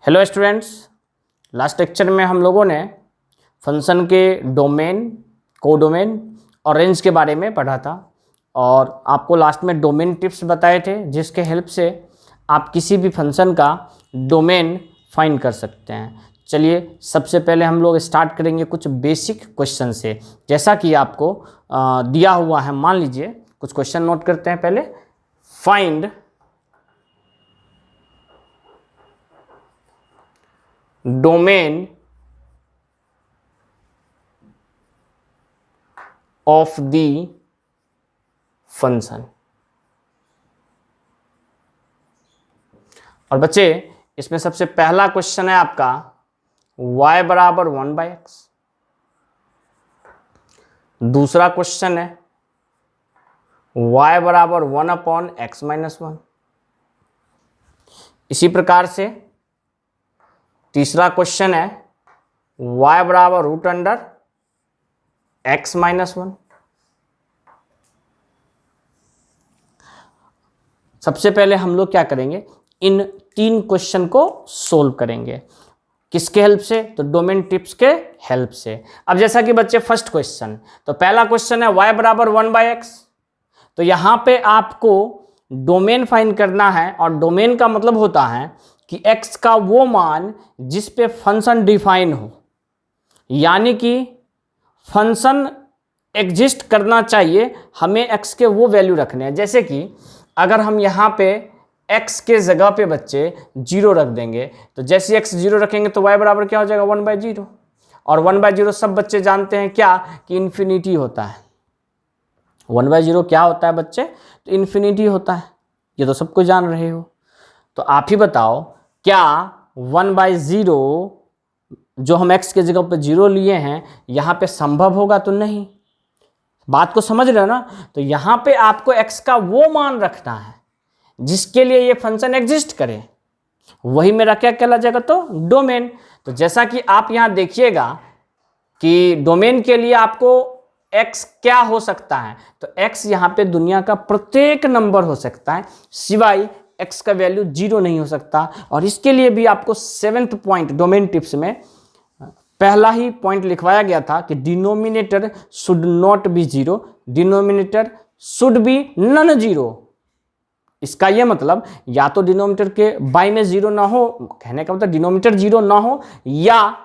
Hello students, last lecture में हम लोगों ने फंक्शन के डोमेन, कोडोमेन और रेंज के बारे में पढ़ा था और आपको लास्ट में डोमेन टिप्स बताए थे जिसके हेल्प से आप किसी भी फंक्शन का डोमेन फाइंड कर सकते हैं। चलिए सबसे पहले हम लोग स्टार्ट करेंगे कुछ बेसिक क्वेश्चन से। जैसा कि आपको दिया हुआ है, मान लीजिए कुछ क्वेश्चन नोट करते हैं पहले। Find domain of the function. और बच्चे इसमें सबसे पहला क्वेश्चन है आपका y बराबर 1/x। दूसरा क्वेश्चन है y बराबर 1/x-1। इसी प्रकार से तीसरा क्वेश्चन है y बराबर √x-1। सबसे पहले हम लोग क्या करेंगे, इन तीन क्वेश्चन को सोल्व करेंगे। किसके हेल्प से? तो डोमेन टिप्स के हेल्प से। अब जैसा कि बच्चे फर्स्ट क्वेश्चन, तो पहला क्वेश्चन है y बराबर 1/x। तो यहां पे आपको डोमेन फाइंड करना है और डोमेन का मतलब होता है कि x का वो मान जिस पे फंक्शन डिफाइन हो, यानी कि फंक्शन एग्जिस्ट करना चाहिए, हमें x के वो वैल्यू रखने हैं। जैसे कि अगर हम यहाँ पे x के जगह पे बच्चे 0 रख देंगे, तो जैसे x 0 रखेंगे तो y बराबर क्या हो जाएगा 1/0। और 1/0 सब बच्चे जानते हैं क्या, कि इन्फिनिटी होता है। 1/0 क्या होता है बच्चे? तो इन्फिनिटी होता है। ये तो सबको जान रहे हो। तो आप ही बताओ, क्या 1/0 जो हम x के जगह पे 0 लिए हैं यहाँ पे संभव होगा? तो नहीं। बात को समझ रहे हो ना? तो यहाँ पे आपको x का वो मान रखना है जिसके लिए ये फंक्शन एग्जिस्ट करे, वही मेरा क्या कहला जाएगा? तो डोमेन। तो जैसा कि आप यहाँ देखिएगा कि डोमेन के लिए आपको x क्या हो सकता है, तो x यहाँ पे दुनिया का प्रत्येक नंबर हो सकता है, सिवाय x का वैल्यू 0 नहीं हो सकता। और इसके लिए भी आपको 7th पॉइंट डोमेन टिप्स में पहला ही पॉइंट लिखवाया गया था कि denominator should not be 0, denominator should be non 0। इसका यह मतलब या तो डिनोमिनेटर के बाई में 0 ना हो, कहने का मतलब डिनोमिनेटर 0 ना हो, या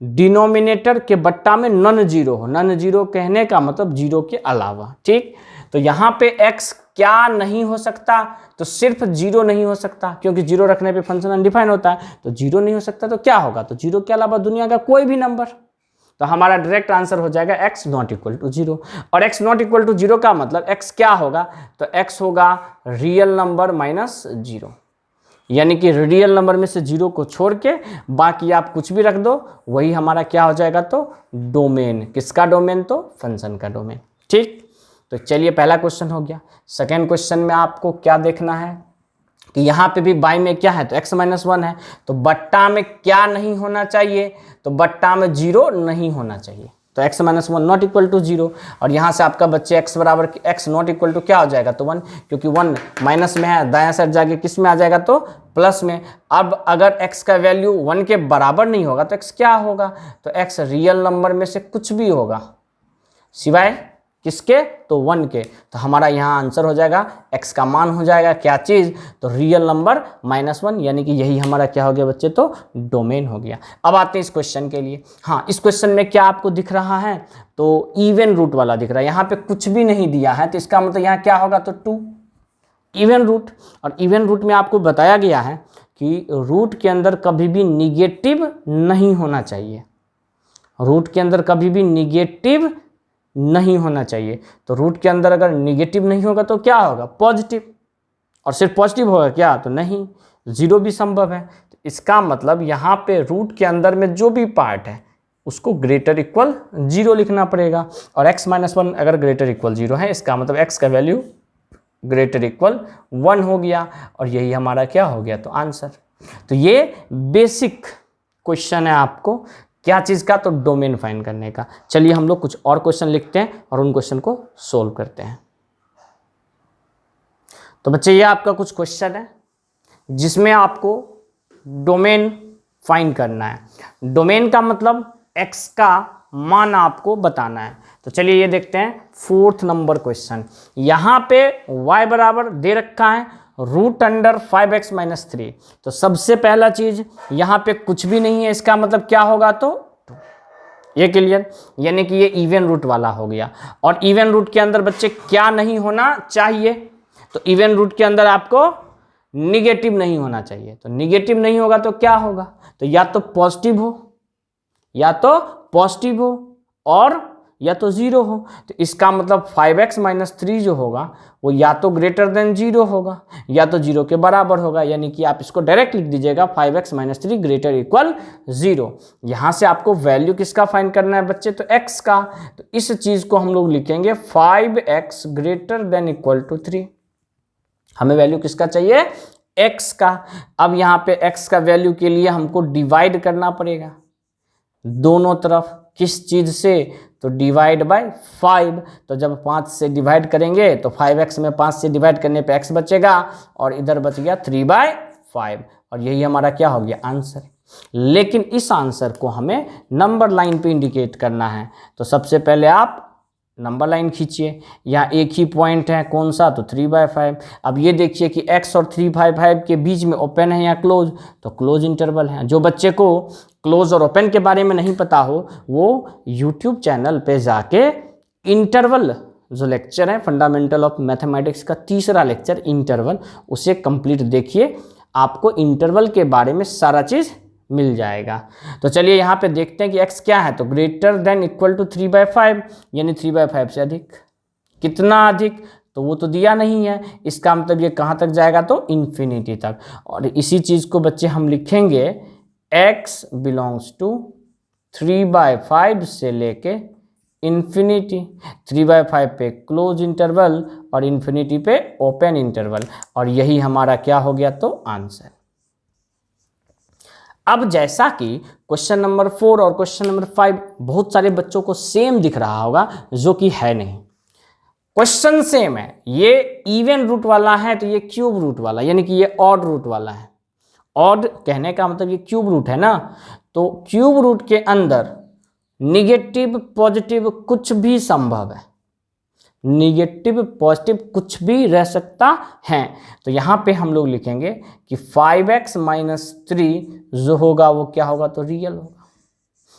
डिनोमिनेटर के बट्टा में नॉन 0 हो। नॉन 0 कहने का मतलब 0 के अलावा। ठीक, तो यहां पे x क्या नहीं हो सकता? तो सिर्फ 0 नहीं हो सकता, क्योंकि 0 रखने पे फंक्शन अनडिफाइन होता है। तो 0 नहीं हो सकता तो क्या होगा? तो 0 के अलावा दुनिया का कोई भी नंबर। तो हमारा डायरेक्ट आंसर हो जाएगा x नॉट इक्वल टू 0। और x नॉट इक्वल टू 0 का मतलब x क्या होगा? तो x होगा रियल नंबर माइनस 0, यानी कि रियल नंबर में से 0 को छोड़ के बाकी आप कुछ भी रख दो, वही हमारा क्या हो जाएगा? तो डोमेन। किसका डोमेन? तो फंक्शन का डोमेन। ठीक, तो चलिए पहला क्वेश्चन हो गया। सेकेंड क्वेश्चन में आपको क्या देखना है कि यहाँ पे भी बाई में क्या है? तो x-1 है। तो बट्टा में क्या नहीं होना चाहिए? तो बट्टा में 0 नहीं होना चाहिए। तो x-1 नॉट इक्वल टू 0। और यहाँ से आपका बच्चे x बराबर x नॉट इक्वल टू क्या हो जाएगा? तो 1, क्योंकि 1 माइनस में है, दायां साइड जाके किस में आ जाएगा? तो प्लस में। अब अगर x का वैल्यू 1 के बराबर नहीं होगा तो x क्या होगा? तो x रियल नंबर में से कुछ भी होगा, सिवाय किसके? तो 1 के। तो हमारा यहाँ आंसर हो जाएगा, x का मान हो जाएगा क्या चीज़? तो रियल नंबर -1, यानी कि यही हमारा क्या हो गया बच्चे? तो डोमेन हो गया। अब आते हैं इस क्वेश्चन के लिए। हाँ, इस क्वेश्चन में क्या आपको दिख रहा है? तो इवन रूट वाला दिख रहा है। यहाँ पे कुछ भी नहीं दिया है, तो इसका मतलब यहाँ क्या होगा? तो 2 इवन रूट। और इवन रूट में आपको बताया गया है कि रूट के अंदर कभी भी निगेटिव नहीं होना चाहिए। रूट के अंदर कभी भी निगेटिव नहीं होना चाहिए। तो रूट के अंदर अगर निगेटिव नहीं होगा तो क्या होगा? पॉजिटिव। और सिर्फ पॉजिटिव होगा क्या? तो नहीं, 0 भी संभव है। तो इसका मतलब यहाँ पे रूट के अंदर में जो भी पार्ट है उसको ग्रेटर इक्वल 0 लिखना पड़ेगा। और x-1 अगर ग्रेटर इक्वल 0 है, इसका मतलब x का वैल्यू ग्रेटर इक्वल 1 हो गया। और यही हमारा क्या हो गया? तो आंसर। तो ये बेसिक क्वेश्चन है आपको क्या चीज़ का? तो डोमेन फाइंड करने का। चलिए हम लोग कुछ और क्वेश्चन लिखते हैं और उन क्वेश्चन को सोल्व करते हैं। तो बच्चे ये आपका कुछ क्वेश्चन है जिसमें आपको डोमेन फाइंड करना है। डोमेन का मतलब x का मान आपको बताना है। तो चलिए ये देखते हैं 4th नंबर क्वेश्चन। यहाँ पे y बराबर दे रखा है √5x - 3। तो सबसे पहला चीज यहाँ पे कुछ भी नहीं है, इसका मतलब क्या होगा, तो ये क्लियर, यानी कि ये इवन रूट वाला हो गया। और इवन रूट के अंदर बच्चे क्या नहीं होना चाहिए, तो इवन रूट के अंदर आपको निगेटिव नहीं होना चाहिए। तो निगेटिव नहीं होगा तो क्या होगा, तो या तो पॉजिटिव हो, या तो पॉजिटिव हो, और या तो 0 हो। तो इसका मतलब 5x - 3 जो होगा वो या तो ग्रेटर देन 0 होगा या तो 0 के बराबर होगा। यानी कि आप इसको डायरेक्ट लिख दीजिएगा 5x - 3 ग्रेटर इक्वल 0। यहाँ से आपको वैल्यू किसका फाइंड करना है बच्चे, तो x का। तो इस चीज को हम लोग लिखेंगे 5x greater than equal to 3। हमें वैल्यू किसका चाहिए, x का। अब यहाँ पे x का वैल्यू के लिए हमको डिवाइड करना पड़ेगा दोनों तरफ, किस चीज से, तो डिवाइड बाय 5। तो जब 5 से डिवाइड करेंगे तो 5x में 5 से डिवाइड करने पे x बचेगा और इधर बच गया 3/5, और यही हमारा क्या हो गया, आंसर। लेकिन इस आंसर को हमें नंबर लाइन पे इंडिकेट करना है। तो सबसे पहले आप नंबर लाइन खींचिए, यहाँ एक ही पॉइंट है, कौन सा, तो 3/5। अब ये देखिए कि x और 3/5 के बीच में ओपन है या क्लोज, तो क्लोज इंटरवल है। जो बच्चे को क्लोज और ओपन के बारे में नहीं पता हो वो यूट्यूब चैनल पे जाके इंटरवल जो लेक्चर है फंडामेंटल ऑफ मैथमेटिक्स का 3रा लेक्चर इंटरवल, उसे कंप्लीट देखिए, आपको इंटरवल के बारे में सारा चीज़ मिल जाएगा। तो चलिए यहाँ पे देखते हैं कि x क्या है, तो ग्रेटर देन इक्वल टू 3/5, यानी 3/5 से अधिक। कितना अधिक, तो वो तो दिया नहीं है, इसका मतलब ये कहाँ तक जाएगा, तो इन्फिनिटी तक। और इसी चीज़ को बच्चे हम लिखेंगे x बिलोंग्स टू 3/5 से लेके इन्फिनिटी। 3/5 पे क्लोज इंटरवल और इन्फिनिटी पे ओपन इंटरवल, और यही हमारा क्या हो गया, तो आंसर। अब जैसा कि क्वेश्चन नंबर 4 और क्वेश्चन नंबर 5 बहुत सारे बच्चों को सेम दिख रहा होगा, जो कि है नहीं। क्वेश्चन सेम है, ये इवन रूट वाला है तो ये क्यूब रूट वाला, यानी कि ये ऑड रूट वाला है। ऑड कहने का मतलब ये क्यूब रूट है ना, तो क्यूब रूट के अंदर निगेटिव पॉजिटिव कुछ भी संभव है, निगेटिव पॉजिटिव कुछ भी रह सकता है। तो यहाँ पे हम लोग लिखेंगे कि 5x - 3 जो होगा वो क्या होगा, तो रियल होगा,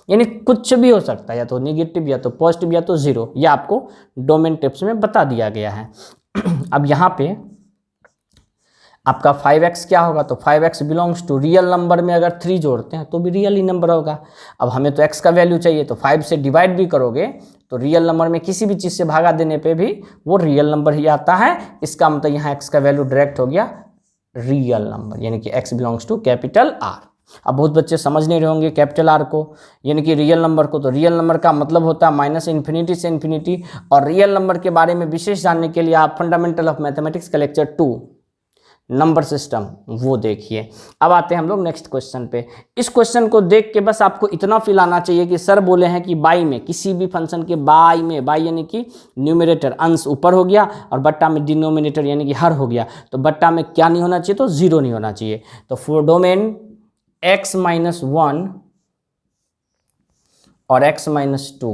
यानी कुछ भी हो सकता है, या तो निगेटिव या तो पॉजिटिव या तो 0। ये आपको डोमेन टिप्स में बता दिया गया है। अब यहाँ पे आपका 5x क्या होगा, तो 5x belongs to real number में अगर 3 जोड़ते हैं तो भी रियल ही नंबर होगा। अब हमें तो x का वैल्यू चाहिए, तो 5 से डिवाइड भी करोगे तो रियल नंबर में किसी भी चीज़ से भागा देने पे भी वो रियल नंबर ही आता है। इसका मतलब यहाँ x का वैल्यू डायरेक्ट हो गया रियल नंबर, यानी कि x belongs to capital R। अब बहुत बच्चे समझ नहीं रहे होंगे कैपिटल R को, यानी कि रियल नंबर को। तो रियल नंबर का मतलब होता है -इन्फिनिटी से इन्फिनिटी। और रियल नंबर के बारे में विशेष जानने के लिए आप फंडामेंटल ऑफ मैथमेटिक्स का लेक्चर 2 नंबर सिस्टम वो देखिए। अब आते हैं हम लोग नेक्स्ट क्वेश्चन पे। इस क्वेश्चन को देख के बस आपको इतना फील आना चाहिए कि सर बोले हैं कि बाई में, किसी भी फंक्शन के बाई में, बाई यानी कि न्यूमरेटर अंश ऊपर हो गया और बट्टा में डिनोमिनेटर यानी कि हर हो गया। तो बट्टा में क्या नहीं होना चाहिए, तो 0 नहीं होना चाहिए। तो फॉर डोमेन x - 1 और x - 2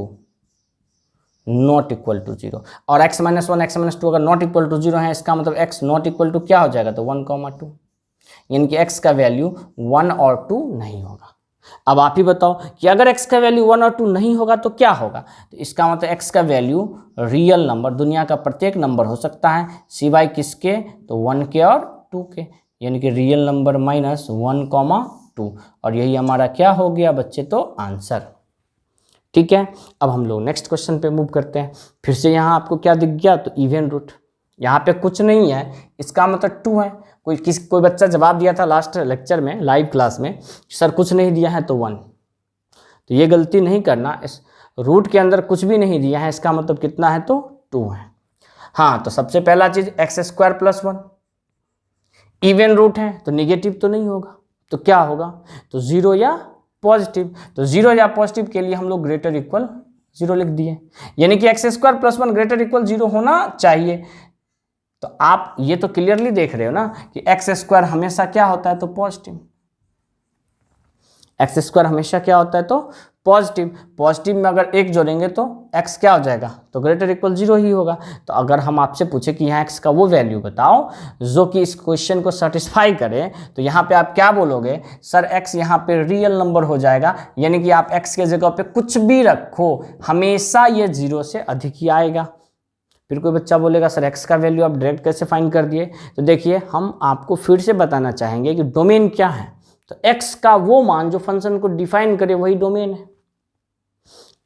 नॉट इक्वल टू 0, और x - 1 x - 2 अगर नॉट इक्वल टू 0 है, इसका मतलब x नॉट इक्वल टू क्या हो जाएगा, तो 1, 2, यानी कि x का वैल्यू 1 और 2 नहीं होगा। अब आप ही बताओ कि अगर x का वैल्यू 1 और 2 नहीं होगा तो क्या होगा, तो इसका मतलब x का वैल्यू रियल नंबर, दुनिया का प्रत्येक नंबर हो सकता है सिवाय किसके, तो 1 के और 2 के, यानी कि रियल नंबर -1, 2, और यही हमारा क्या हो गया बच्चे, तो आंसर। ठीक है, अब हम लोग नेक्स्ट क्वेश्चन पे मूव करते हैं। फिर से यहाँ आपको क्या दिख गया, तो इवन रूट। यहाँ पे कुछ नहीं है, इसका मतलब 2 है। कोई बच्चा जवाब दिया था लास्ट लेक्चर में लाइव क्लास में, सर कुछ नहीं दिया है तो 1। तो ये गलती नहीं करना, इस रूट के अंदर कुछ भी नहीं दिया है, इसका मतलब कितना है, तो 2 है। हाँ, तो सबसे पहला चीज x² + 1 इवन रूट है तो निगेटिव तो नहीं होगा, तो क्या होगा, तो 0 या पॉजिटिव। तो 0 या पॉजिटिव के लिए हम लोग ग्रेटर इक्वल 0 लिख दिए, यानी कि x² + 1 ग्रेटर इक्वल 0 होना चाहिए। तो आप ये तो क्लियरली देख रहे हो ना कि x² हमेशा क्या होता है, तो पॉजिटिव। एक्स स्क्वायर हमेशा क्या होता है तो पॉजिटिव, पॉजिटिव में अगर एक जोड़ेंगे तो एक्स क्या हो जाएगा तो ग्रेटर इक्वल 0 ही होगा। तो अगर हम आपसे पूछे कि यहाँ एक्स का वो वैल्यू बताओ जो कि इस क्वेश्चन को सेटिस्फाई करे, तो यहाँ पे आप क्या बोलोगे, सर एक्स यहाँ पे रियल नंबर हो जाएगा, यानी कि आप एक्स के जगह पे कुछ भी रखो हमेशा ये 0 से अधिक ही आएगा। फिर कोई बच्चा बोलेगा सर एक्स का वैल्यू आप डायरेक्ट कैसे फाइंड कर दिए, तो देखिए हम आपको फिर से बताना चाहेंगे कि डोमेन क्या है। तो एक्स का वो मान जो फंक्शन को डिफाइन करे वही डोमेन है।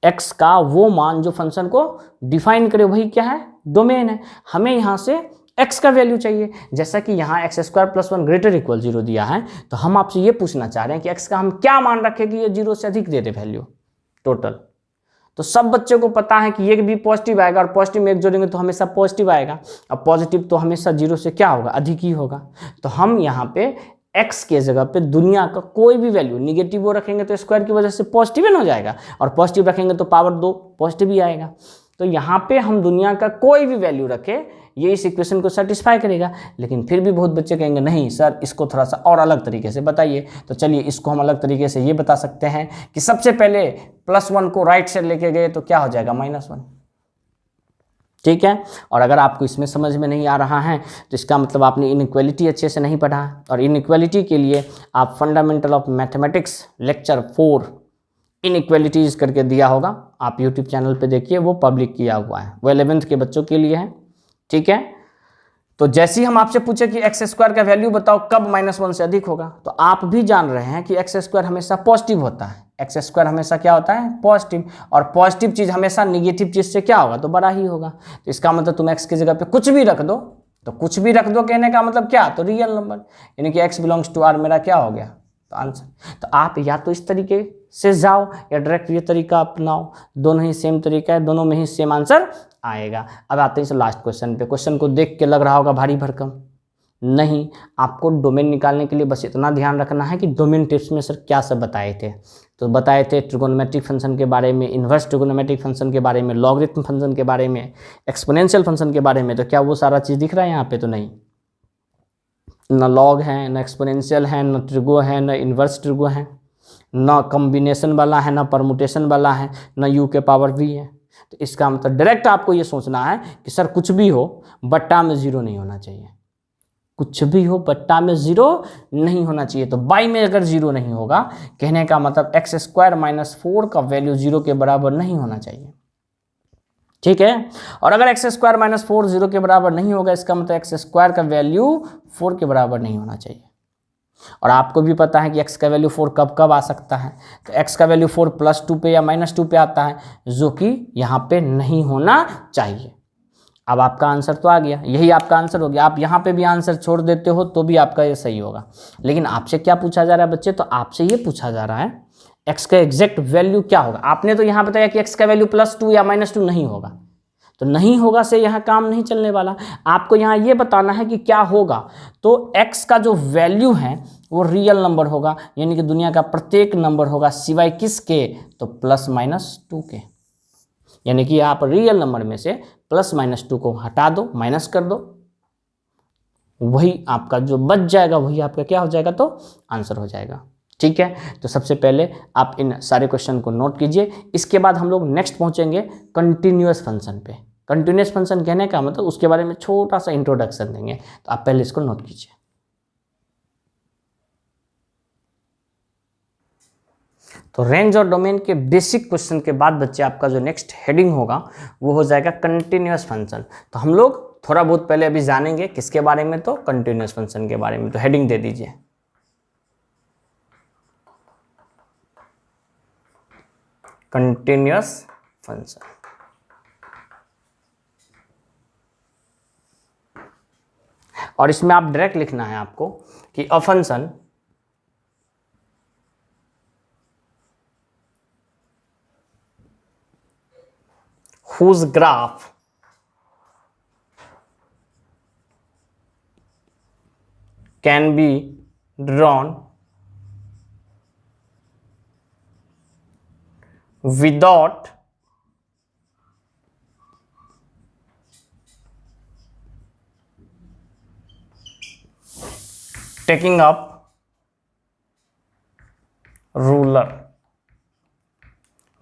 एक्स का वो मान जो फंक्शन को डिफाइन करे वही क्या है, डोमेन है। हमें यहाँ से एक्स का वैल्यू चाहिए, जैसा कि यहाँ x square plus 1 greater equal 0 दिया है, तो हम आपसे ये पूछना चाह रहे हैं कि एक्स का हम क्या मान रखें कि ये 0 से अधिक दे दे वैल्यू टोटल। तो सब बच्चों को पता है कि ये भी पॉजिटिव आएगा और पॉजिटिव में एक जोड़ेंगे तो हमेशा पॉजिटिव आएगा, और पॉजिटिव तो हमेशा 0 से क्या होगा अधिक ही होगा। तो हम यहाँ पे x के जगह पे दुनिया का कोई भी वैल्यू निगेटिव वो रखेंगे तो स्क्वायर की वजह से पॉजिटिव हो जाएगा, और पॉजिटिव रखेंगे तो पावर 2 पॉजिटिव ही आएगा। तो यहाँ पे हम दुनिया का कोई भी वैल्यू रखें ये इस इक्वेशन को सेटिस्फाई करेगा। लेकिन फिर भी बहुत बच्चे कहेंगे नहीं सर इसको थोड़ा सा और अलग तरीके से बताइए। तो चलिए इसको हम अलग तरीके से ये बता सकते हैं कि सबसे पहले +1 को राइट से लेके गए तो क्या हो जाएगा -1, ठीक है। और अगर आपको इसमें समझ में नहीं आ रहा है तो इसका मतलब आपने इनइक्वालिटी अच्छे से नहीं पढ़ा है, और इनइक्वालिटी के लिए आप fundamental of mathematics lecture 4 inequalities करके दिया होगा, आप यूट्यूब चैनल पे देखिए, वो पब्लिक किया हुआ है, वो 11th के बच्चों के लिए है, ठीक है। तो जैसे ही हम आपसे पूछे कि एक्स स्क्वायर का वैल्यू बताओ कब -1 से अधिक होगा, तो आप भी जान रहे हैं कि एक्स स्क्वायर हमेशा पॉजिटिव होता है, एक्स स्क्वायर हमेशा क्या होता है पॉजिटिव, और पॉजिटिव चीज हमेशा निगेटिव चीज से क्या होगा तो बड़ा ही होगा। तो इसका मतलब तुम एक्स की जगह पे कुछ भी रख दो, तो कुछ भी रख दो कहने का मतलब क्या, तो रियल नंबर, यानी कि x बिलोंग्स टू r मेरा क्या हो गया तो आंसर। तो आप या तो इस तरीके से जाओ या डायरेक्ट ये तरीका अपनाओ, दोनों ही सेम तरीका है, दोनों में ही सेम आंसर आएगा। अब आते हैं लास्ट क्वेश्चन पे। क्वेश्चन को देख के लग रहा होगा भारी भरकम, नहीं, आपको डोमेन निकालने के लिए बस इतना ध्यान रखना है कि डोमेन टिप्स में सर क्या सब बताए थे। तो बताए थे ट्रिगोनोमेट्रिक फंक्शन के बारे में, इन्वर्स ट्रिगोनोमेट्रिक फंक्शन के बारे में, लॉगरिथम फंक्शन के बारे में, एक्सपोनेंशियल फंक्शन के बारे में। तो क्या वो सारा चीज़ दिख रहा है यहाँ पे, तो नहीं, न लॉग है, न एक्सपोनेंशियल है, न ट्रिगो है, न इन्वर्स ट्रिगो है, न कॉम्बिनेशन वाला है, न परमुटेशन वाला है, न यू के पावर v है। तो इसका मतलब डायरेक्ट आपको ये सोचना है कि सर कुछ भी हो बट्टा में 0 नहीं होना चाहिए, कुछ भी हो बट्टा में 0 नहीं होना चाहिए। तो बाई में अगर 0 नहीं होगा कहने का मतलब x स्क्वायर -4 का वैल्यू 0 के बराबर नहीं होना चाहिए, ठीक है। और अगर x स्क्वायर -4 0 के बराबर नहीं होगा इसका मतलब x स्क्वायर का वैल्यू 4 के बराबर नहीं होना चाहिए। और आपको भी पता है कि x का वैल्यू 4 कब कब आ सकता है, तो x का वैल्यू 4 +2 पे या -2 पे आता है, जो कि यहाँ पे नहीं होना चाहिए। अब आपका आंसर तो आ गया, यही आपका आंसर हो गया। आप यहाँ पे भी आंसर छोड़ देते हो तो भी आपका ये सही होगा। लेकिन आपसे क्या पूछा जा रहा है बच्चे, तो आपसे ये पूछा जा रहा है x का एग्जैक्ट वैल्यू क्या होगा। आपने तो यहाँ बताया कि x का वैल्यू +2 या -2 नहीं होगा, तो नहीं होगा से यहाँ काम नहीं चलने वाला। आपको यहाँ ये बताना है कि क्या होगा, तो x का जो वैल्यू है वो रियल नंबर होगा, यानी कि दुनिया का प्रत्येक नंबर होगा सिवाय किसके, तो +-2 के। यानी कि आप रियल नंबर में से +-2 को हटा दो, माइनस कर दो, वही आपका जो बच जाएगा वही आपका क्या हो जाएगा तो आंसर हो जाएगा, ठीक है। तो सबसे पहले आप इन सारे क्वेश्चन को नोट कीजिए। इसके बाद हम लोग नेक्स्ट पहुंचेंगे कंटिन्यूअस फंक्शन पे। कंटिन्यूअस फंक्शन कहने का मतलब उसके बारे में छोटा सा इंट्रोडक्शन देंगे, तो आप पहले इसको नोट कीजिए। तो रेंज और डोमेन के बेसिक क्वेश्चन के बाद बच्चे आपका जो नेक्स्ट हेडिंग होगा वो हो जाएगा कंटिन्यूअस फंक्शन। तो हम लोग थोड़ा बहुत पहले अभी जानेंगे किसके बारे में, तो कंटिन्यूअस फंक्शन के बारे में। तो हेडिंग दे दीजिए कंटिन्यूअस फंक्शन। और इसमें आप डायरेक्ट लिखना है आपको कि a function whose graph can be drawn without taking up ruler,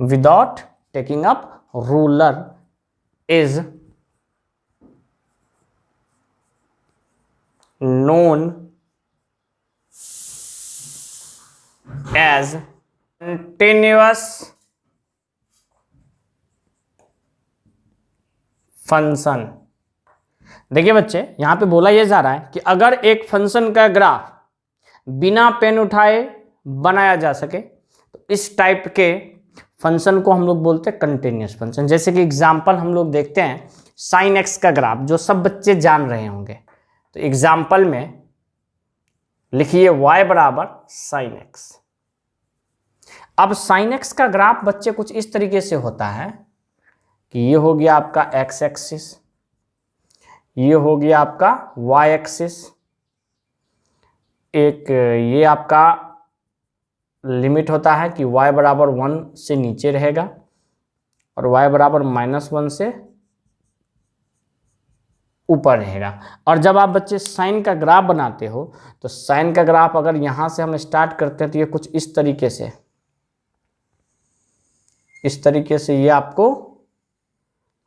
without taking up ruler is known as continuous function. देखिए बच्चे, यहां पे बोला यह जा रहा है कि अगर एक फंक्शन का ग्राफ बिना पेन उठाए बनाया जा सके तो इस टाइप के फंक्शन को हम लोग बोलते हैं कंटिन्यूस फंक्शन। जैसे कि एग्जांपल हम लोग देखते हैं साइन एक्स का ग्राफ, जो सब बच्चे जान रहे होंगे। तो एग्जांपल में लिखिए y बराबर साइन एक्स। अब साइन एक्स का ग्राफ बच्चे कुछ इस तरीके से होता है कि ये हो गया आपका एक्स एक्सिस, ये हो गया आपका वाई एक्सिस, एक ये आपका लिमिट होता है कि y बराबर 1 से नीचे रहेगा और y बराबर -1 से ऊपर रहेगा। और जब आप बच्चे साइन का ग्राफ बनाते हो तो साइन का ग्राफ अगर यहाँ से हम स्टार्ट करते हैं तो ये कुछ इस तरीके से ये आपको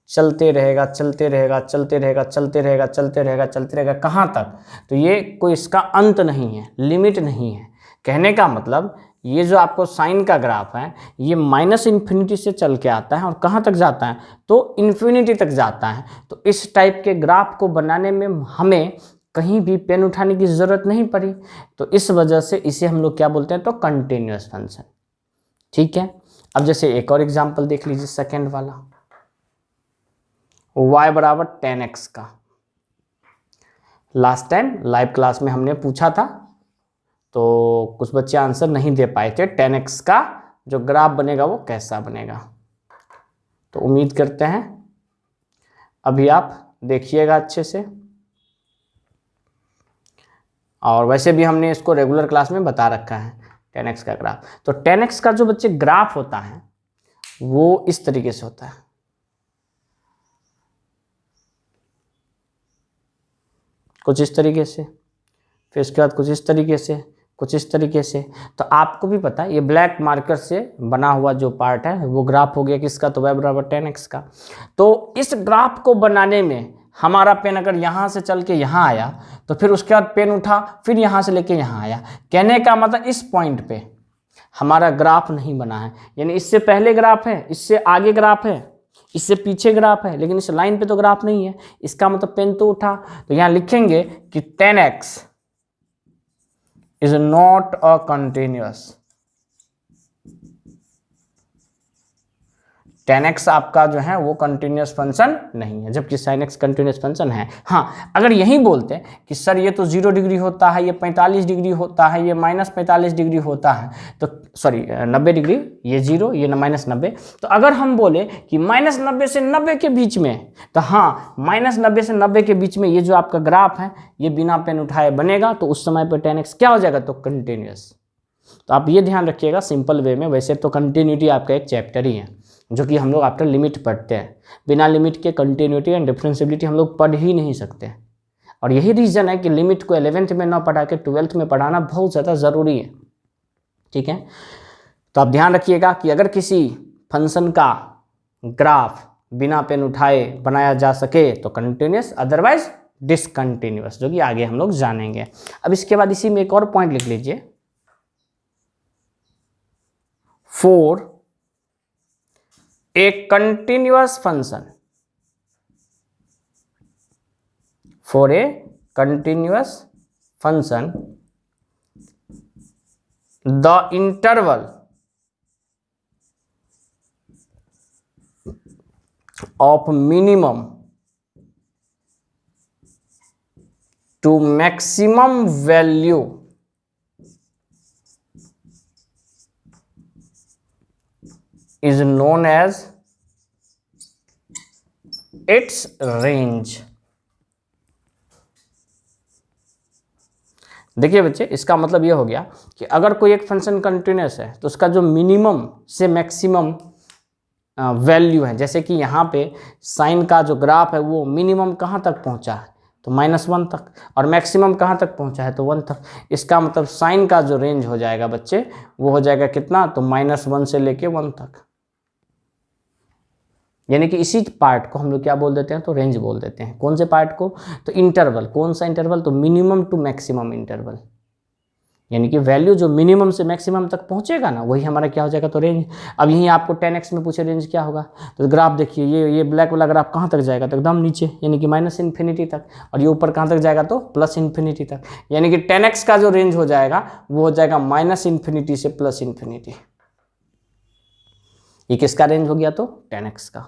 चलते रहेगा, चलते रहेगा, चलते रहेगा, चलते रहेगा, चलते रहेगा, चलते रहेगा। कहाँ तक? तो ये कोई इसका अंत नहीं है, लिमिट नहीं है। कहने का मतलब ये जो आपको साइन का ग्राफ है ये -इन्फिनिटी से चल के आता है और कहाँ तक जाता है? तो इन्फिनिटी तक जाता है। तो इस टाइप के ग्राफ को बनाने में हमें कहीं भी पेन उठाने की ज़रूरत नहीं पड़ी। तो इस वजह से इसे हम लोग क्या बोलते हैं? तो कंटिन्यूअस फंक्शन। ठीक है। अब जैसे एक और एग्जाम्पल देख लीजिए, सेकेंड वाला, y बराबर 10x का। लास्ट टाइम लाइव क्लास में हमने पूछा था तो कुछ बच्चे आंसर नहीं दे पाए थे। 10x का जो ग्राफ बनेगा वो कैसा बनेगा? तो उम्मीद करते हैं अभी आप देखिएगा अच्छे से। और वैसे भी हमने इसको रेगुलर क्लास में बता रखा है 10x का ग्राफ। तो 10x का जो बच्चे ग्राफ होता है वो इस तरीके से होता है। कुछ इस तरीके से, फिर इसके बाद कुछ इस तरीके से, कुछ इस तरीके से। तो आपको भी पता है ये ब्लैक मार्कर से बना हुआ जो पार्ट है वो ग्राफ हो गया किसका? तो y बराबर 10x का। तो इस ग्राफ को बनाने में हमारा पेन अगर यहाँ से चल के यहाँ आया तो फिर उसके बाद पेन उठा, फिर यहाँ से लेके यहाँ आया। कहने का मतलब इस पॉइंट पे हमारा ग्राफ नहीं बना है, यानी इससे पहले ग्राफ है, इससे आगे ग्राफ है, इससे पीछे ग्राफ है, लेकिन इस लाइन पे तो ग्राफ नहीं है। इसका मतलब पेन तो उठा। तो यहाँ लिखेंगे कि 10x is not a continuous. 10x आपका जो है वो कंटिन्यूअस फंक्शन नहीं है, जबकि sin x कंटिन्यूअस फंक्शन है। हाँ, अगर यही बोलते हैं कि सर ये तो 0 डिग्री होता है, ये 45 डिग्री होता है, ये -45 डिग्री होता है, तो सॉरी 90 डिग्री, ये 0, ये -90। तो अगर हम बोले कि -90 से 90 के बीच में, तो हाँ -90 से 90 के बीच में ये जो आपका ग्राफ है ये बिना पेन उठाए बनेगा। तो उस समय पर 10x क्या हो जाएगा? तो कंटिन्यूअस। तो आप ये ध्यान रखिएगा सिंपल वे में। वैसे तो कंटिन्यूटी आपका एक चैप्टर ही है जो कि हम लोग आफ्टर लिमिट पढ़ते हैं। बिना लिमिट के कंटिन्यूटी एंड डिफरेंशिएबिलिटी हम लोग पढ़ ही नहीं सकते। और यही रीज़न है कि लिमिट को 11th में ना पढ़ा के 12th में पढ़ाना बहुत ज़्यादा ज़रूरी है। ठीक है। तो आप ध्यान रखिएगा कि अगर किसी फंक्शन का ग्राफ बिना पेन उठाए बनाया जा सके तो कंटिन्यूअस, अदरवाइज डिसकंटिन्यूअस, जो कि आगे हम लोग जानेंगे। अब इसके बाद इसी में एक और पॉइंट लिख लीजिए, for a continuous function, for a continuous function the interval of minimum to maximum value is known as its range। देखिए बच्चे, इसका मतलब ये हो गया कि अगर कोई एक फंक्शन कंटिन्यूअस है तो उसका जो मिनिमम से मैक्सिमम वैल्यू है, जैसे कि यहाँ पे साइन का जो ग्राफ है वो मिनिमम कहाँ तक पहुँचा है? तो -1 तक, और मैक्सिमम कहाँ तक पहुंचा है तो 1 तक। इसका मतलब साइन का जो रेंज हो जाएगा बच्चे वो हो जाएगा कितना, तो -1 से लेके 1 तक। यानी कि इसी पार्ट को हम लोग क्या बोल देते हैं, तो रेंज बोल देते हैं। कौन से पार्ट को, तो इंटरवल। कौन सा इंटरवल, तो मिनिमम टू मैक्सिमम इंटरवल। यानी कि वैल्यू जो मिनिमम से मैक्सिमम तक पहुंचेगा ना वही हमारा क्या हो जाएगा, तो रेंज। अब यहीं आपको 10x में पूछे रेंज क्या होगा, तो ग्राफ देखिए, ये ब्लैक वाला ग्राफ कहाँ तक जाएगा, तो एकदम नीचे, यानी कि -इन्फिनिटी तक, और ये ऊपर कहाँ तक जाएगा, तो +इन्फिनिटी तक। यानी कि 10x का जो रेंज हो जाएगा वो हो जाएगा -इन्फिनिटी से +इन्फिनिटी। ये किसका रेंज हो गया, तो 10x का।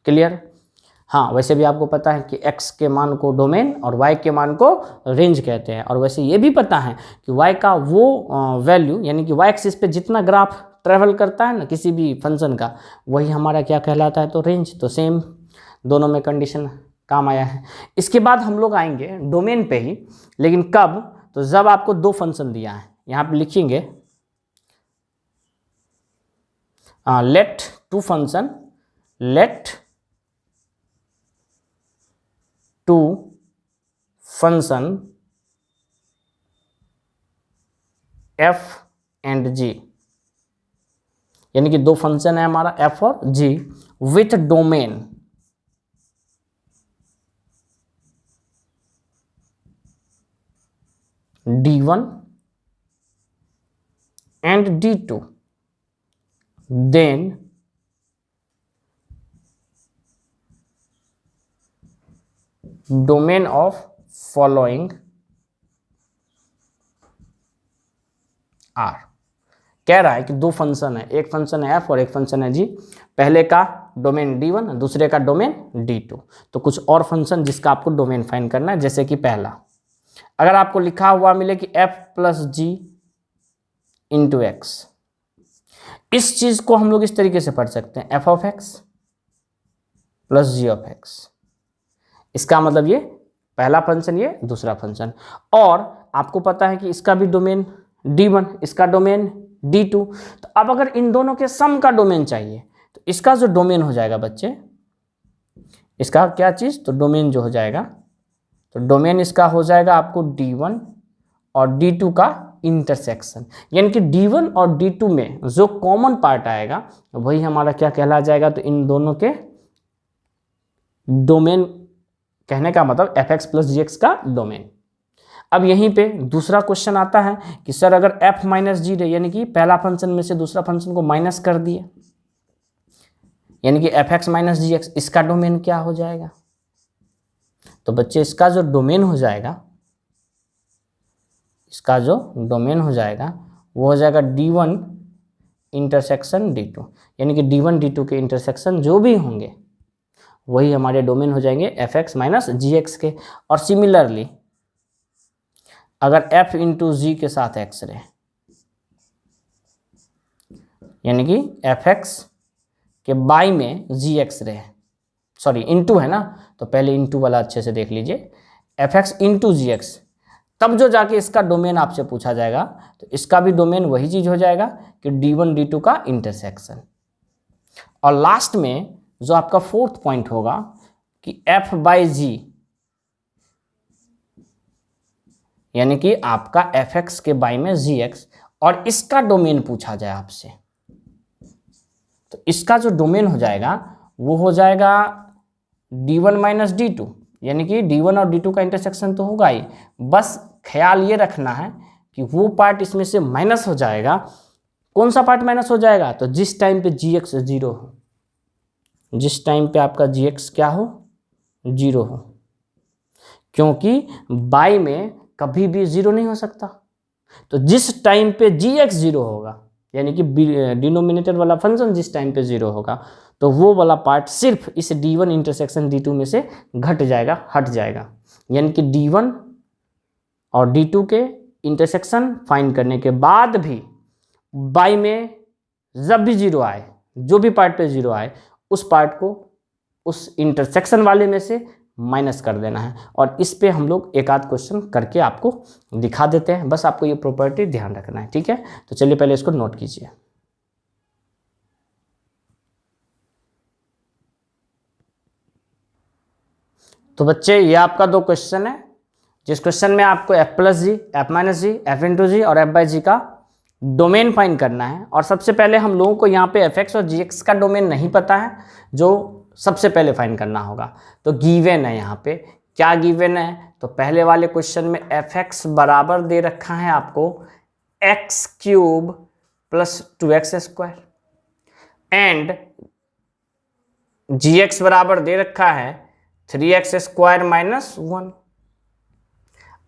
क्लियर। हाँ, वैसे भी आपको पता है कि x के मान को डोमेन और y के मान को रेंज कहते हैं। और वैसे ये भी पता है कि y का वो वैल्यू, यानी कि y एक्सिस पे जितना ग्राफ ट्रेवल करता है ना किसी भी फंक्शन का, वही हमारा क्या कहलाता है, तो रेंज। तो सेम दोनों में कंडीशन काम आया है। इसके बाद हम लोग आएंगे डोमेन पे ही, लेकिन कब, तो जब आपको दो फंक्शन दिया है, यहाँ पे लिखेंगे let to function, let to function f and g, यानी कि दो फंक्शन है हमारा f और g with domain d1 and d2, then domain of following are. कह रहा है कि दो फंक्शन है, एक फंक्शन है f और एक फंक्शन है g। पहले का डोमेन d1, दूसरे का डोमेन d2। तो कुछ और फंक्शन जिसका आपको डोमेन फाइंड करना है, जैसे कि पहला अगर आपको लिखा हुआ मिले कि f plus g into x, इस चीज को हम लोग इस तरीके से पढ़ सकते हैं, f of x plus g of x। इसका मतलब ये पहला फंक्शन, ये दूसरा फंक्शन। और आपको पता है कि इसका भी डोमेन d1, इसका डोमेन d2। तो अब अगर इन दोनों के सम का डोमेन चाहिए, तो इसका जो डोमेन हो जाएगा बच्चे, इसका क्या चीज, तो डोमेन जो हो जाएगा, तो डोमेन इसका हो जाएगा आपको d1 और d2 का इंटरसेक्शन। यानी कि d1 और d2 में जो कॉमन पार्ट आएगा वही हमारा क्या कहला जाएगा, तो इन दोनों के डोमेन, कहने का मतलब fx प्लस gx का डोमेन। अब यहीं पे दूसरा क्वेश्चन आता है कि सर अगर f माइनस जी रहे, यानी कि पहला फंक्शन में से दूसरा फंक्शन को माइनस कर दिए, यानी कि fx माइनस जी एक्स, इसका डोमेन क्या हो जाएगा, तो बच्चे इसका जो डोमेन हो जाएगा, इसका जो डोमेन हो जाएगा वो हो जाएगा d1 इंटरसेक्शन d2। यानी कि d1 d2 के इंटरसेक्शन जो भी होंगे वही हमारे डोमेन हो जाएंगे fx माइनस जी एक्स के। और सिमिलरली अगर f इंटू जी के साथ x रहे, यानी कि fx के बाई में gx रहे, सॉरी इंटू है ना, तो पहले इंटू वाला अच्छे से देख लीजिए, fx इंटू जी एक्स, तब जो जाके इसका डोमेन आपसे पूछा जाएगा, तो इसका भी डोमेन वही चीज हो जाएगा कि d1 d2 का इंटरसेक्शन। और लास्ट में जो आपका फोर्थ पॉइंट होगा कि f बाई जी, यानी कि आपका fx के बाई में gx, और इसका डोमेन पूछा जाए आपसे, तो इसका जो डोमेन हो जाएगा वो हो जाएगा d1 माइनस d2। यानी कि d1 और d2 का इंटरसेक्शन तो होगा ही, बस ख्याल ये रखना है कि वो पार्ट इसमें से माइनस हो जाएगा। कौन सा पार्ट माइनस हो जाएगा, तो जिस टाइम पे gx 0 हो, जिस टाइम पे आपका gx क्या हो, 0 हो, क्योंकि बाई में कभी भी 0 नहीं हो सकता। तो जिस टाइम पे gx 0 होगा, यानी कि डिनोमिनेटर वाला फंक्शन जिस टाइम पे 0 होगा, तो वो वाला पार्ट सिर्फ इस d1 इंटरसेक्शन d2 में से घट जाएगा, हट जाएगा। यानी कि d1 और d2 के इंटरसेक्शन फाइंड करने के बाद भी बाई में जब भी 0 आए, जो भी पार्ट पे 0 आए, उस पार्ट को उस इंटरसेक्शन वाले में से माइनस कर देना है। और इस पे हम लोग एक आध क्वेश्चन करके आपको दिखा देते हैं, बस आपको ये प्रॉपर्टी ध्यान रखना है, ठीक है। तो चलिए पहले इसको नोट कीजिए। तो बच्चे ये आपका दो क्वेश्चन है, जिस क्वेश्चन में आपको f प्लस जी, एफ माइनस जी, एफ इंटू जी और एफ बाई जी का डोमेन फाइंड करना है। और सबसे पहले हम लोगों को यहाँ पे fx और gx का डोमेन नहीं पता है, जो सबसे पहले फाइंड करना होगा। तो गिवन है यहाँ पे, क्या गिवन है, तो पहले वाले क्वेश्चन में fx बराबर दे रखा है आपको x cube plus 2x square and gx बराबर दे रखा है 3x स्क्वायर माइनस 1।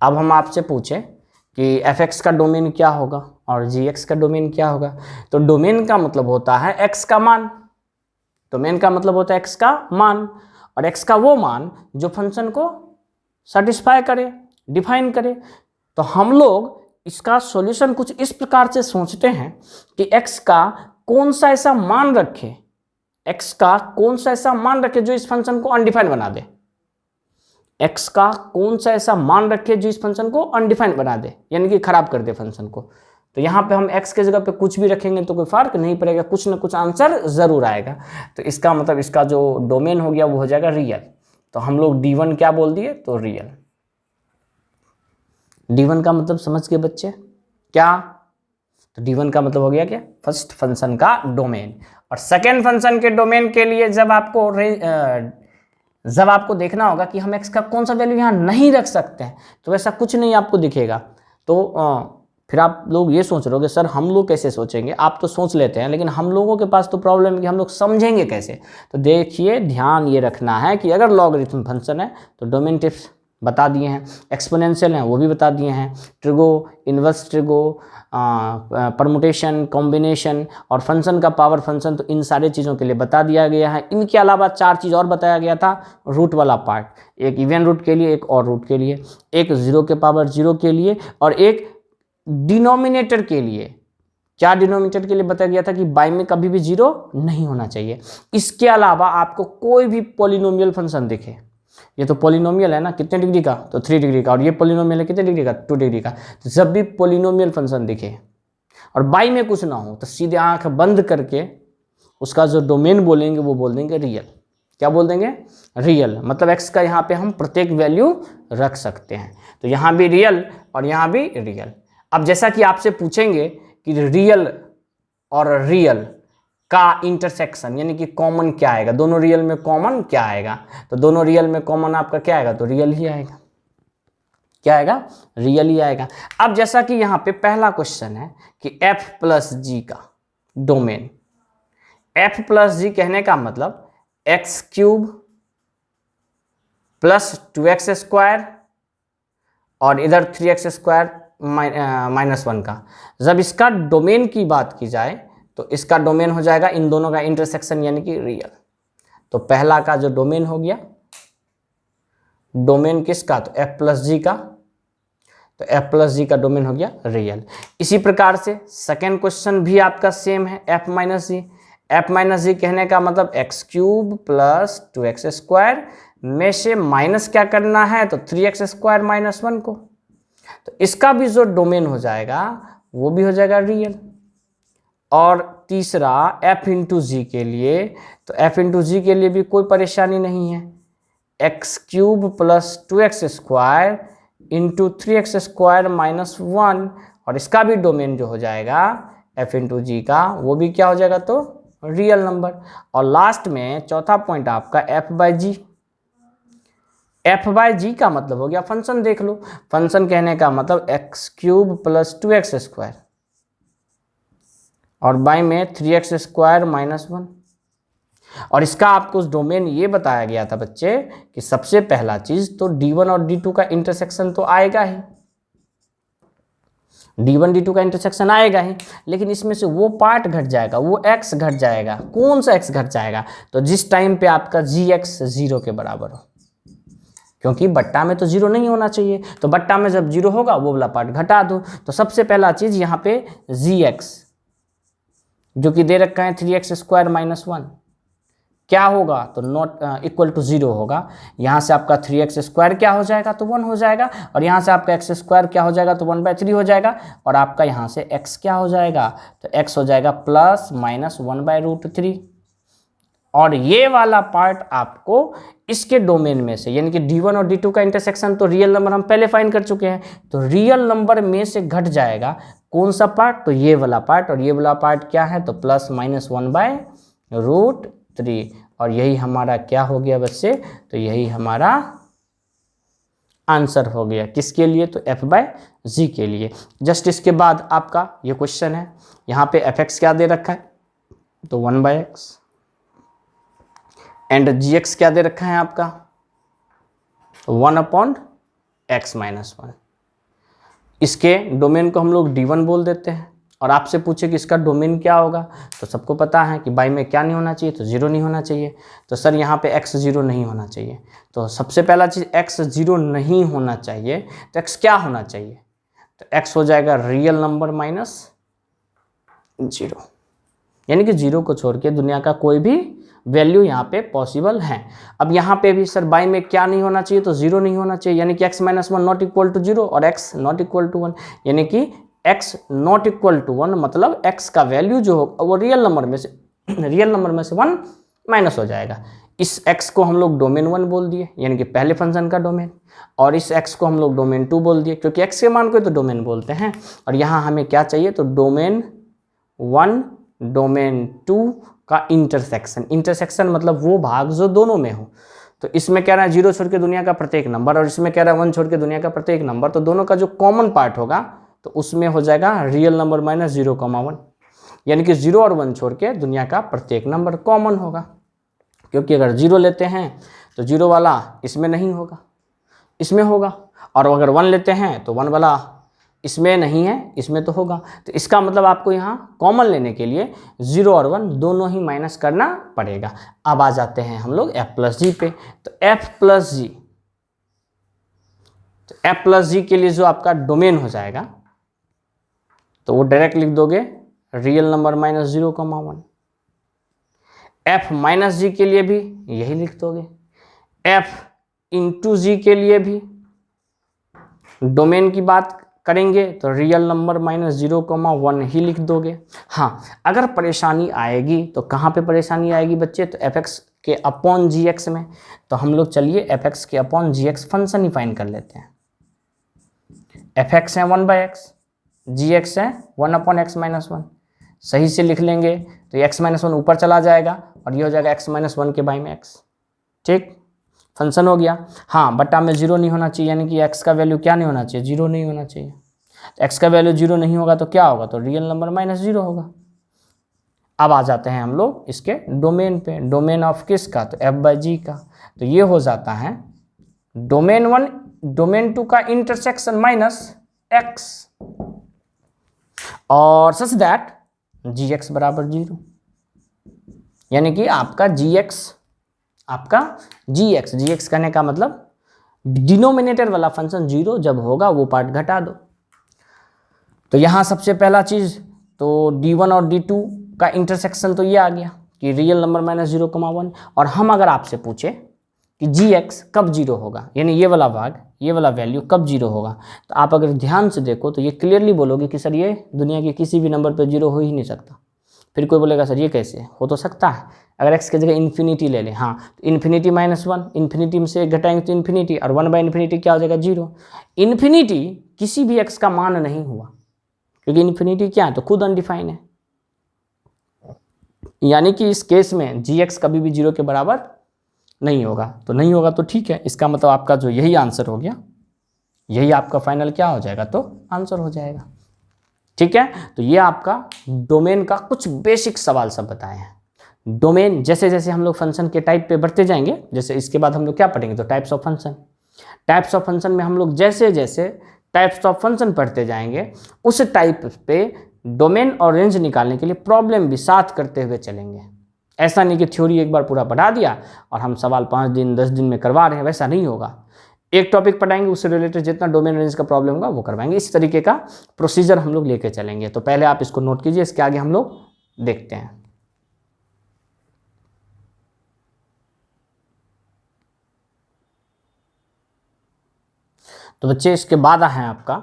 अब हम आपसे पूछें कि fx का डोमेन क्या होगा और gx का डोमेन क्या होगा, तो डोमेन का मतलब होता है x का मान, डोमेन का मतलब होता है x का मान, और x का वो मान जो फंक्शन को सेटिस्फाई करे, डिफाइन करे। तो हम लोग इसका सॉल्यूशन कुछ इस प्रकार से सोचते हैं कि x का कौन सा ऐसा मान रखे, x का कौन सा ऐसा मान रखे जो इस फंक्शन को अनडिफाइंड बना दे, x का कौन सा ऐसा मान रखे जो इस फंक्शन को अनडिफाइंड बना दे, यानी कि खराब कर दे फंक्शन को। तो यहाँ पे हम x के जगह पे कुछ भी रखेंगे तो कोई फर्क नहीं पड़ेगा, कुछ ना कुछ आंसर जरूर आएगा। तो इसका मतलब इसका जो डोमेन हो गया वो हो जाएगा रियल। तो हम लोग D1 क्या बोल दिए, तो रियल। D1 का मतलब समझ के बच्चे क्या, तो D1 का मतलब हो गया क्या, फर्स्ट फंक्शन का डोमेन। और सेकेंड फंक्शन के डोमेन के लिए जब आपको देखना होगा कि हम x का कौन सा वैल्यू यहाँ नहीं रख सकते हैं, तो वैसा कुछ नहीं आपको दिखेगा। तो फिर आप लोग ये सोच रहोगे सर हम लोग कैसे सोचेंगे, आप तो सोच लेते हैं लेकिन हम लोगों के पास तो प्रॉब्लम है कि हम लोग समझेंगे कैसे। तो देखिए ध्यान ये रखना है कि अगर लॉगरिथम फंक्शन है तो डोमेन टिप्स बता दिए हैं, एक्सपोनेंशियल हैं वो भी बता दिए हैं, trigo, inverse trigo, permutation, combination और फंक्शन का पावर फंक्शन, तो इन सारे चीज़ों के लिए बता दिया गया है। इनके अलावा 4 चीज़ और बताया गया था, रूट वाला पार्ट, एक इवन रूट के लिए, एक और रूट के लिए, एक 0 के पावर 0 के लिए और एक डिनोमिनेटर के लिए। क्या डिनोमिनेटर के लिए बताया गया था कि बाई में कभी भी 0 नहीं होना चाहिए। इसके अलावा आपको कोई भी पॉलिनोमियल फंक्शन दिखे, ये तो पॉलिनोमियल है ना, कितने डिग्री का, तो 3 डिग्री का, और ये पॉलिनोमियल है कितने डिग्री का, 2 डिग्री का। तो जब भी पॉलिनोमियल फंक्शन दिखे और बाई में कुछ ना हो तो सीधे आंख बंद करके उसका जो डोमेन बोलेंगे वो बोल देंगे रियल। क्या बोल देंगे, रियल। मतलब x का यहाँ पे हम प्रत्येक वैल्यू रख सकते हैं। तो यहाँ भी रियल और यहाँ भी रियल। अब जैसा कि आपसे पूछेंगे कि रियल और रियल का इंटरसेक्शन यानी कि कॉमन क्या आएगा, दोनों रियल में कॉमन क्या आएगा, तो दोनों रियल में कॉमन आपका क्या आएगा, तो रियल ही आएगा। क्या आएगा, रियल ही आएगा। अब जैसा कि यहाँ पे पहला क्वेश्चन है कि f प्लस जी का डोमेन, f प्लस जी कहने का मतलब x cube plus 2x square और इधर 3x स्क्वायर माइनस 1 का। जब इसका डोमेन की बात की जाए तो इसका डोमेन हो जाएगा इन दोनों का इंटरसेक्शन यानी कि रियल। तो पहला का जो डोमेन हो गया, डोमेन किसका, तो f प्लस जी का, तो f प्लस जी का डोमेन हो गया रियल। इसी प्रकार से सेकेंड क्वेश्चन भी आपका सेम है, f माइनस जी। f माइनस जी कहने का मतलब x cube plus 2x square में से माइनस क्या करना है, तो 3x स्क्वायर माइनस 1 को। तो इसका भी जो डोमेन हो जाएगा वो भी हो जाएगा रियल। और तीसरा f इंटू जी के लिए, तो f इंटू जी के लिए भी कोई परेशानी नहीं है, x cube plus 2x square into 3x square minus 1, और इसका भी डोमेन जो हो जाएगा f इंटू जी का वो भी क्या हो जाएगा, तो रियल नंबर। और लास्ट में चौथा पॉइंट आपका f by g. f by g का मतलब हो गया फंक्शन, देख लो फंक्शन कहने का मतलब x cube plus 2x square और बाई में 3x स्क्वायर माइनस 1। और इसका आपको डोमेन ये बताया गया था बच्चे कि सबसे पहला चीज तो D1 और D2 का इंटरसेक्शन तो आएगा ही, D1 D2 का इंटरसेक्शन आएगा ही, लेकिन इसमें से वो पार्ट घट जाएगा, वो x घट जाएगा। कौन सा x घट जाएगा, तो जिस टाइम पे आपका gx 0 के बराबर हो, क्योंकि बट्टा में तो 0 नहीं होना चाहिए, तो बट्टा में जब 0 होगा वो वाला पार्ट घटा दो। तो सबसे पहला चीज यहाँ पे gx जो कि दे रखा है 3x स्क्वायर माइनस 1 क्या होगा, तो नॉट इक्वल टू 0 होगा। यहाँ से आपका 3x स्क्वायर क्या हो जाएगा, तो 1 हो जाएगा, और यहाँ से आपका x स्क्वायर क्या हो जाएगा, तो 1/3 हो जाएगा, और आपका यहाँ से x क्या हो जाएगा, तो x हो जाएगा प्लस माइनस 1/√3। और ये वाला पार्ट आपको इसके डोमेन में से, यानी कि D1 और D2 का इंटरसेक्शन तो रियल नंबर हम पहले फाइंड कर चुके हैं, तो रियल नंबर में से घट जाएगा कौन सा पार्ट, तो ये वाला पार्ट, और ये वाला पार्ट क्या है, तो +(1/√3), और यही हमारा क्या हो गया बच्चे, तो यही हमारा आंसर हो गया किसके लिए, तो f/g के लिए। जस्ट इसके बाद आपका ये क्वेश्चन है, यहाँ पे fx क्या दे रखा है, तो 1/x, एंड gx क्या दे रखा है आपका, 1/x-1। इसके डोमेन को हम लोग D1 बोल देते हैं, और आपसे पूछे कि इसका डोमेन क्या होगा, तो सबको पता है कि बाई में क्या नहीं होना चाहिए, तो 0 नहीं होना चाहिए। तो सर यहाँ पे x 0 नहीं होना चाहिए, तो सबसे पहला चीज़ x 0 नहीं होना चाहिए, तो x क्या होना चाहिए, तो x हो जाएगा रियल नंबर -0, यानी कि 0 को छोड़ के दुनिया का कोई भी वैल्यू यहाँ पे पॉसिबल है। अब यहाँ पे भी सर बाई में क्या नहीं होना चाहिए, तो 0 नहीं होना चाहिए, यानी कि x-1 नॉट इक्वल टू 0 और x नॉट इक्वल टू 1, यानी कि x नॉट इक्वल टू 1 मतलब x का वैल्यू जो होगा वो रियल नंबर में से 1 माइनस हो जाएगा। इस x को हम लोग डोमेन 1 बोल दिए, यानी कि पहले फंक्शन का डोमेन, और इस x को हम लोग डोमेन 2 बोल दिए, क्योंकि x के मान को तो डोमेन बोलते हैं। और यहाँ हमें क्या चाहिए, तो डोमेन 1 डोमेन 2 का इंटरसेक्शन मतलब वो भाग जो दोनों में हो। तो इसमें कह रहा है 0 छोड़ के दुनिया का प्रत्येक नंबर, और इसमें कह रहा है 1 छोड़ के दुनिया का प्रत्येक नंबर, तो दोनों का जो कॉमन पार्ट होगा तो उसमें हो जाएगा रियल नंबर -0,1, यानी कि 0 और 1 छोड़ के दुनिया का प्रत्येक नंबर कॉमन होगा, क्योंकि अगर 0 लेते हैं तो 0 वाला इसमें नहीं होगा, इसमें होगा, और अगर 1 लेते हैं तो 1 वाला इसमें नहीं है, इसमें तो होगा। तो इसका मतलब आपको यहाँ कॉमन लेने के लिए 0 और 1 दोनों ही माइनस करना पड़ेगा। अब आ जाते हैं हम लोग f+g पे, तो f+g के लिए जो आपका डोमेन हो जाएगा तो वो डायरेक्ट लिख दोगे रियल नंबर -0,1। f-g के लिए भी यही लिख दोगे, f/g के लिए भी डोमेन की बात करेंगे तो रियल नंबर -0,1 ही लिख दोगे। हाँ, अगर परेशानी आएगी तो कहाँ पे परेशानी आएगी बच्चे, तो fx के अपॉन gx में। तो हम लोग चलिए fx के अपॉन gx फंक्शन ही फाइंड कर लेते हैं। fx है 1/x, gx है 1/x-1, सही से लिख लेंगे तो x-1 ऊपर चला जाएगा और ये हो जाएगा x-1 के बाई में x, ठीक, फंक्शन हो गया। हाँ, बटा में 0 नहीं होना चाहिए, यानी कि x का वैल्यू क्या नहीं होना चाहिए, 0 नहीं होना चाहिए। तो x का वैल्यू 0 नहीं होगा तो क्या होगा, तो रियल नंबर -0 होगा। अब आ जाते हैं हम लोग इसके डोमेन पे, डोमेन ऑफ किसका, तो f/g का। तो ये हो जाता है डोमेन 1 डोमेन 2 का इंटरसेक्शन -x, और सच दैट gx बराबर 0, यानी कि आपका gx करने का मतलब डिनोमिनेटर वाला फंक्शन 0 जब होगा वो पार्ट घटा दो। तो यहाँ सबसे पहला चीज़ तो D1 और D2 का इंटरसेक्शन तो ये आ गया कि रियल नंबर -0,1, और हम अगर आपसे पूछे कि gx कब 0 होगा, यानी ये वाला भाग, ये वाला वैल्यू कब 0 होगा, तो आप अगर ध्यान से देखो तो ये क्लियरली बोलोगे कि सर ये दुनिया के किसी भी नंबर पर 0 हो ही नहीं सकता। फिर कोई बोलेगा सर ये कैसे हो, तो सकता है अगर x की जगह इन्फिनिटी ले लें। हाँ, तो इन्फिनिटी -1, इन्फिनिटी में से घटाएंगे तो इन्फिनिटी, और 1/∞ क्या हो जाएगा 0। इन्फिनिटी किसी भी x का मान नहीं हुआ, क्योंकि इन्फिनिटी क्या है, तो खुद अनडिफाइन है, यानी कि इस केस में gx कभी भी 0 के बराबर नहीं होगा। तो नहीं होगा तो ठीक है, इसका मतलब आपका जो यही आंसर हो गया, यही आपका फाइनल क्या हो जाएगा, तो आंसर हो जाएगा। ठीक है, तो ये आपका डोमेन का कुछ बेसिक सवाल सब बताए हैं। डोमेन जैसे जैसे हम लोग फंक्शन के टाइप पे बढ़ते जाएंगे, जैसे इसके बाद हम लोग क्या पढ़ेंगे, तो types of function. Types of function में हम लोग जैसे जैसे टाइप्स ऑफ फंक्शन पढ़ते जाएंगे, उस टाइप पे डोमेन और रेंज निकालने के लिए प्रॉब्लम भी साथ करते हुए चलेंगे। ऐसा नहीं कि थ्योरी एक बार पूरा पढ़ा दिया और हम सवाल 5 दिन 10 दिन में करवा रहे हैं, वैसा नहीं होगा। एक टॉपिक पढ़ाएंगे, उससे रिलेटेड जितना डोमेन रेंज का प्रॉब्लम होगा वो करवाएंगे। इस तरीके का प्रोसीजर हम लोग लेके चलेंगे। तो पहले आप इसको नोट कीजिए, इसके आगे हम लोग देखते हैं। तो बच्चे इसके बाद है आपका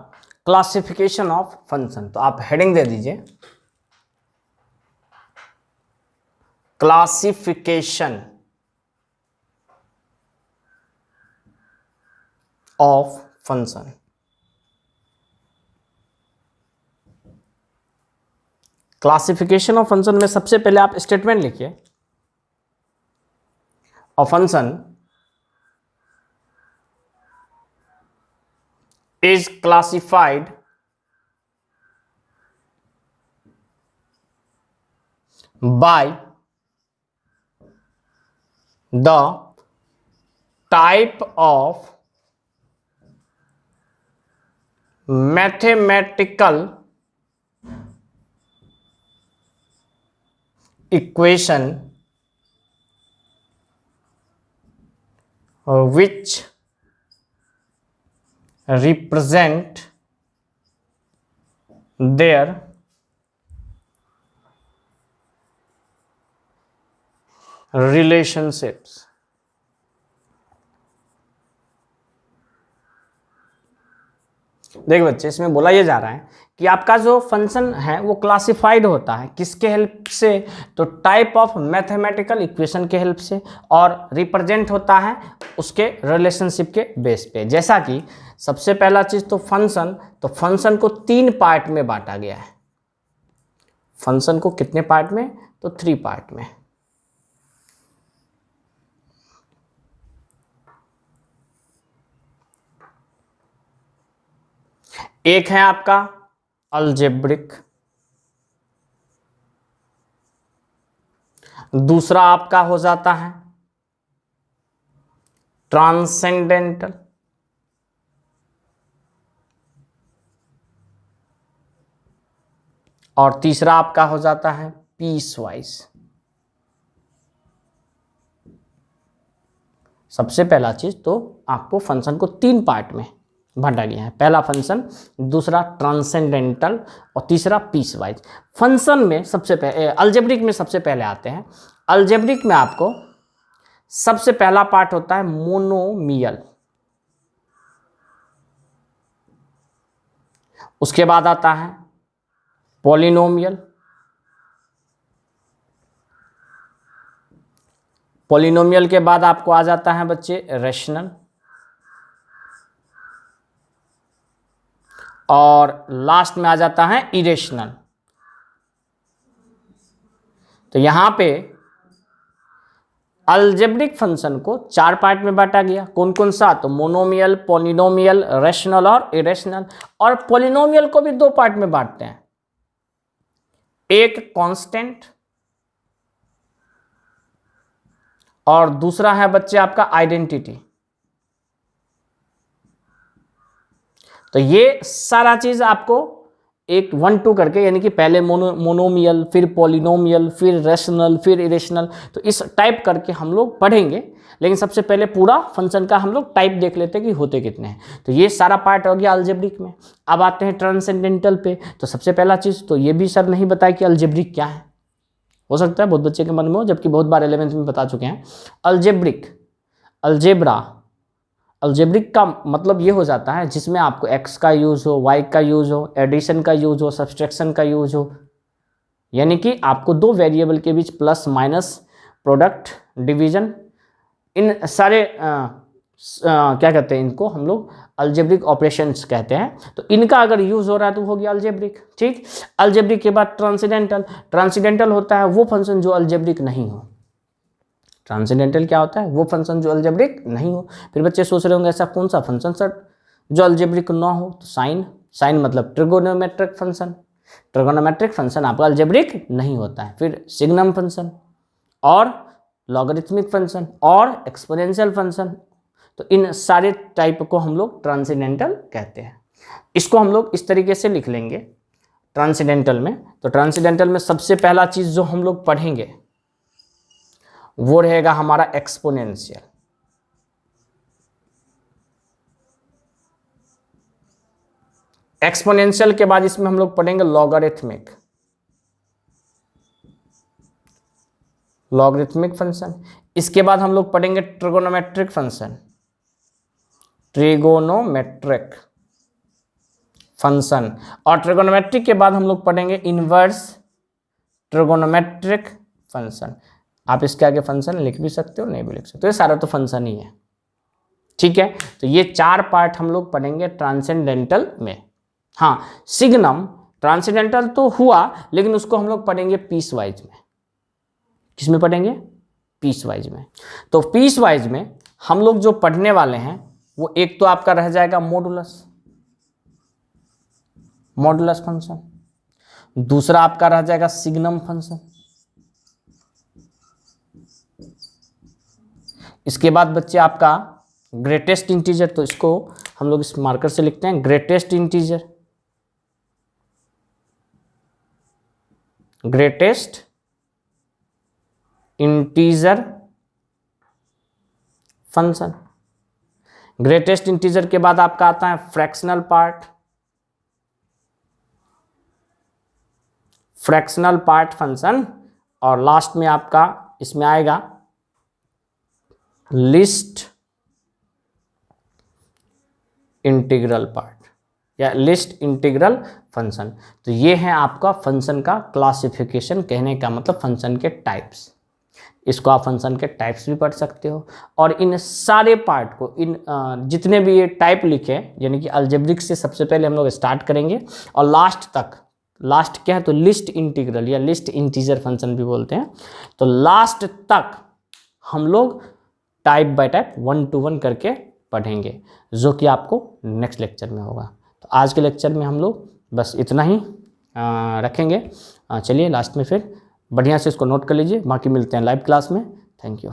क्लासिफिकेशन ऑफ फंक्शन। तो आप हेडिंग दे दीजिए classification of function. Classification of function में सबसे पहले आप स्टेटमेंट लिखिए, a function is classified by the type of mathematical equation which represent their relationships। देखिए बच्चे, इसमें बोला यह जा रहा है कि आपका जो फंक्शन है वो क्लासिफाइड होता है किसके हेल्प से, तो टाइप ऑफ मैथमेटिकल इक्वेशन के हेल्प से, और रिप्रेजेंट होता है उसके रिलेशनशिप के बेस पे। जैसा कि सबसे पहला चीज तो फंक्शन को 3 पार्ट में बांटा गया है। फंक्शन को कितने पार्ट में, तो 3 पार्ट में। एक है आपका अलजेब्रिक, दूसरा आपका हो जाता है ट्रांसेंडेंटल, और तीसरा आपका हो जाता है पीस वाइज। सबसे पहला चीज तो आपको फंक्शन को 3 पार्ट में बांटा गया है, पहला फंक्शन, दूसरा ट्रांसेंडेंटल, और तीसरा पीस वाइज। फंक्शन में सबसे पहले, अलजेब्रिक में सबसे पहले आते हैं। अलजेब्रिक में आपको सबसे पहला पार्ट होता है मोनोमियल, उसके बाद आता है पॉलिनोमियल, पॉलिनोमियल के बाद आपको आ जाता है बच्चे रेशनल, और लास्ट में आ जाता है इरेशनल। तो यहां पे अलजेब्रिक फंक्शन को 4 पार्ट में बांटा गया। कौन कौन सा, तो मोनोमियल, पॉलिनोमियल, रेशनल और इरेशनल। और पॉलिनोमियल को भी 2 पार्ट में बांटते हैं, एक कांस्टेंट और दूसरा है बच्चे आपका आइडेंटिटी। तो ये सारा चीज आपको एक 1 2 करके, यानी कि पहले मोनोमियल, फिर पॉलिनोमियल, फिर रेशनल, फिर इरेशनल, तो इस टाइप करके हम लोग पढ़ेंगे। लेकिन सबसे पहले पूरा फंक्शन का हम लोग टाइप देख लेते हैं कि होते कितने हैं। तो ये सारा पार्ट हो गया अलजेब्रिक में। अब आते हैं ट्रांसेंडेंटल पे। तो सबसे पहला चीज तो ये भी सर नहीं बताया कि अलजेब्रिक क्या है। हो सकता है बहुत बच्चे के मन में हो, जबकि बहुत बार 11th में बता चुके हैं। अलजेब्रिक का मतलब ये हो जाता है जिसमें आपको x का यूज हो, y का यूज हो, एडिशन का यूज हो, सब्सट्रैक्शन का यूज हो, यानी कि आपको 2 वेरिएबल के बीच प्लस माइनस, प्रोडक्ट, डिवीजन, इन सारे क्या कहते हैं, इनको हम लोग अलजेब्रिक ऑपरेशंस कहते हैं। तो इनका अगर यूज हो रहा है तो हो गया अलजेब्रिक। ठीक, अलजेब्रिक के बाद ट्रांसेंडेंटल होता है वो फंक्शन जो अलजेब्रिक नहीं हो। ट्रांसेंडेंटल क्या होता है, वो फंक्शन जो अलजेब्रिक नहीं हो। फिर बच्चे सोच रहे होंगे ऐसा कौन सा फंक्शन सर जो अलजेब्रिक ना हो, तो साइन मतलब ट्रिगोनोमेट्रिक फंक्शन। ट्रिगोनोमेट्रिक फंक्शन आपका अलजेब्रिक नहीं होता है। फिर सिग्नम फंक्शन और लॉगरिथमिक फंक्शन और एक्सपोनेंशियल फंक्शन, तो इन सारे टाइप को हम लोग ट्रांसेंडेंटल कहते हैं। इसको हम लोग इस तरीके से लिख लेंगे ट्रांसेंडेंटल में। तो ट्रांसेंडेंटल में सबसे पहला चीज जो हम लोग पढ़ेंगे वो रहेगा हमारा एक्सपोनेंशियल। एक्सपोनेंशियल के बाद इसमें हम लोग पढ़ेंगे लॉगरिथमिक फंक्शन। इसके बाद हम लोग पढ़ेंगे ट्रिगोनोमेट्रिक फंक्शन, और ट्रिगोनोमेट्रिक के बाद हम लोग पढ़ेंगे इनवर्स ट्रिगोनोमेट्रिक फंक्शन। आप इसके आगे फंक्शन लिख भी सकते हो, नहीं भी लिख सकते हो, ये सारा तो फंक्शन ही है। ठीक है, तो ये 4 पार्ट हम लोग पढ़ेंगे ट्रांसेंडेंटल में। हाँ, सिग्नम ट्रांसेंडेंटल तो हुआ, लेकिन उसको हम लोग पढ़ेंगे पीस वाइज में। किसमें पढ़ेंगे? पीस वाइज में। तो पीस वाइज में हम लोग जो पढ़ने वाले हैं वो एक तो आपका रह जाएगा मॉडुलस, मॉडुलस फंक्शन। दूसरा आपका रह जाएगा सिग्नम फंक्शन। इसके बाद बच्चे आपका ग्रेटेस्ट इंटीजर, तो इसको हम लोग इस मार्कर से लिखते हैं greatest integer, greatest integer function. Greatest integer के बाद आपका आता है fractional part, fractional part function, और लास्ट में आपका इसमें आएगा लिस्ट इंटीग्रल पार्ट या लिस्ट इंटीग्रल फंक्शन। तो ये है आपका फंक्शन का क्लासिफिकेशन, कहने का मतलब फंक्शन के टाइप्स। इसको आप फंक्शन के टाइप्स भी पढ़ सकते हो। और इन सारे पार्ट को, इन जितने भी ये टाइप लिखे, यानी कि अलजेब्रिक से सबसे पहले हम लोग स्टार्ट करेंगे और लास्ट तक, लास्ट क्या है तो लिस्ट इंटीग्रल या लिस्ट इंटीजर फंक्शन भी बोलते हैं, तो लास्ट तक हम लोग टाइप बाय टाइप 1 to 1 करके पढ़ेंगे, जो कि आपको नेक्स्ट लेक्चर में होगा। तो आज के लेक्चर में हम लोग बस इतना ही रखेंगे। चलिए लास्ट में फिर बढ़िया से इसको नोट कर लीजिए, बाकी मिलते हैं लाइव क्लास में। Thank you.